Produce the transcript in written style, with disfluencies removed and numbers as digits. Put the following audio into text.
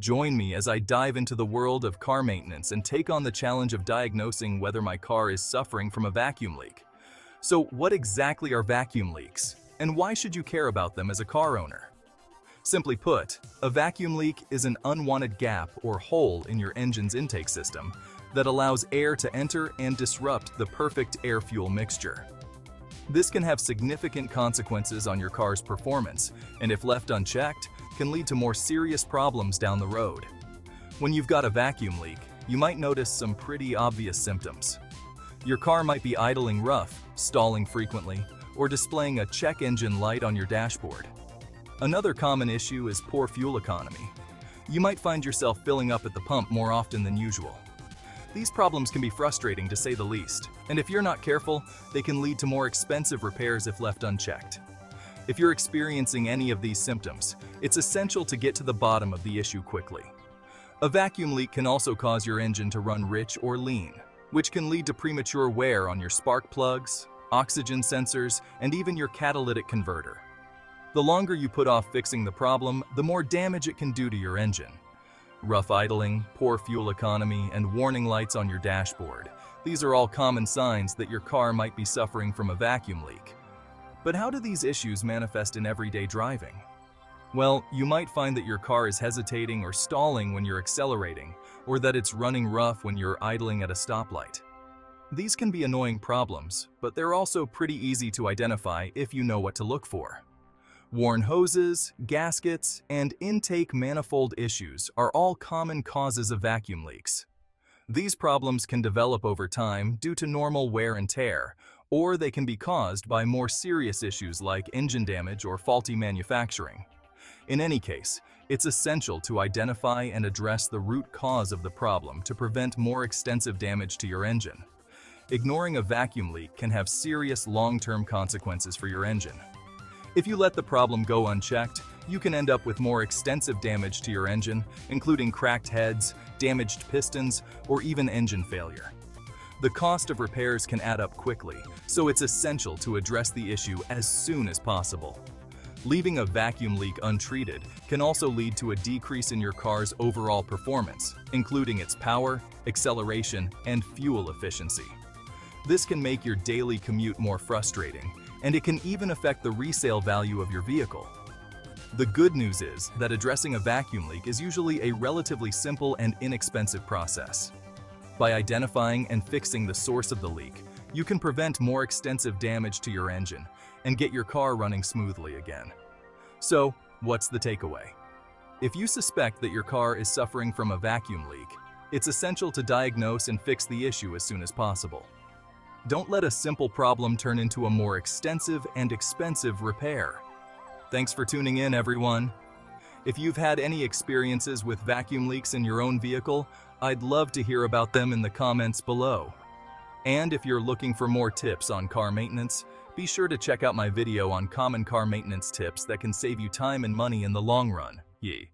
Join me as I dive into the world of car maintenance and take on the challenge of diagnosing whether my car is suffering from a vacuum leak. So, what exactly are vacuum leaks, and why should you care about them as a car owner? Simply put, a vacuum leak is an unwanted gap or hole in your engine's intake system that allows air to enter and disrupt the perfect air-fuel mixture. This can have significant consequences on your car's performance, and if left unchecked, can lead to more serious problems down the road. When you've got a vacuum leak, you might notice some pretty obvious symptoms. Your car might be idling rough, stalling frequently, or displaying a check engine light on your dashboard. Another common issue is poor fuel economy. You might find yourself filling up at the pump more often than usual. These problems can be frustrating to say the least, and if you're not careful, they can lead to more expensive repairs if left unchecked. If you're experiencing any of these symptoms, it's essential to get to the bottom of the issue quickly. A vacuum leak can also cause your engine to run rich or lean, which can lead to premature wear on your spark plugs, oxygen sensors, and even your catalytic converter. The longer you put off fixing the problem, the more damage it can do to your engine. Rough idling, poor fuel economy, and warning lights on your dashboard. These are all common signs that your car might be suffering from a vacuum leak. But how do these issues manifest in everyday driving? Well, you might find that your car is hesitating or stalling when you're accelerating, or that it's running rough when you're idling at a stoplight. These can be annoying problems, but they're also pretty easy to identify if you know what to look for. Worn hoses, gaskets, and intake manifold issues are all common causes of vacuum leaks. These problems can develop over time due to normal wear and tear, or they can be caused by more serious issues like engine damage or faulty manufacturing. In any case, it's essential to identify and address the root cause of the problem to prevent more extensive damage to your engine. Ignoring a vacuum leak can have serious long-term consequences for your engine. If you let the problem go unchecked, you can end up with more extensive damage to your engine, including cracked heads, damaged pistons, or even engine failure. The cost of repairs can add up quickly, so it's essential to address the issue as soon as possible. Leaving a vacuum leak untreated can also lead to a decrease in your car's overall performance, including its power, acceleration, and fuel efficiency. This can make your daily commute more frustrating, and it can even affect the resale value of your vehicle. The good news is that addressing a vacuum leak is usually a relatively simple and inexpensive process. By identifying and fixing the source of the leak, you can prevent more extensive damage to your engine and get your car running smoothly again. So, what's the takeaway? If you suspect that your car is suffering from a vacuum leak, it's essential to diagnose and fix the issue as soon as possible. Don't let a simple problem turn into a more extensive and expensive repair. Thanks for tuning in, everyone. If you've had any experiences with vacuum leaks in your own vehicle, I'd love to hear about them in the comments below. And if you're looking for more tips on car maintenance, be sure to check out my video on common car maintenance tips that can save you time and money in the long run. Yee.